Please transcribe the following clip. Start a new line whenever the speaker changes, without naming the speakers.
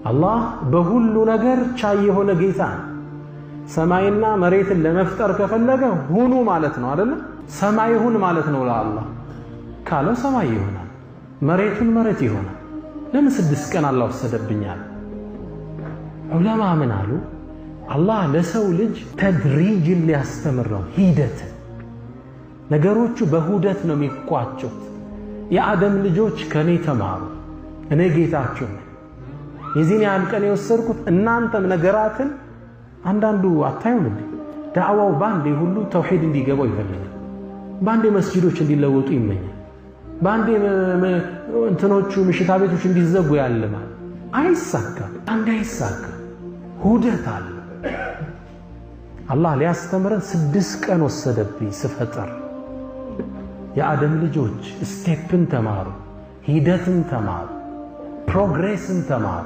አላህ በሁሉ ነገር ቻይ የሆነ ጌታ ነው። ሰማይና መሬትን ለመፍጠር ከፈለገ ሁኑ ማለት ነው አይደል? ሰማይ ሁን ማለት ነው ለአላህ ካለው ሰማይ ይሆናል፣ መሬቱን መሬት ይሆናል። ለምን 6 ቀን አላህ ወሰደብኛል? ዑለማ ምን አሉ? አላህ ለሰው ልጅ ተድሪጅን ሊያስተምር ነው። ሂደት ነገሮቹ በሁደት ነው የሚቋጩት። የአደም ልጆች ከኔ ተማሩ፣ እኔ ጌታችሁ ነኝ። የዚህን ያህል ቀን የወሰድኩት እናንተም ነገራትን አንዳንዱ አታዩም እንዴ? ዳዕዋው ባንዴ ሁሉ ተውሂድ እንዲገባው ይፈልጋል። ባንዴ መስጂዶች እንዲለወጡ ይመኛል። ባንዴ እንትኖቹ ምሽታ ቤቶች እንዲዘጉ ያለማል። አይሳካም። አንዴ አይሳካም። ሁደት አለ። አላህ ሊያስተምረን 6 ቀን ወሰደብኝ ስፈጠር። የአደም ልጆች ስቴፕን ተማሩ፣ ሂደትን ተማሩ፣ ፕሮግሬስን ተማሩ።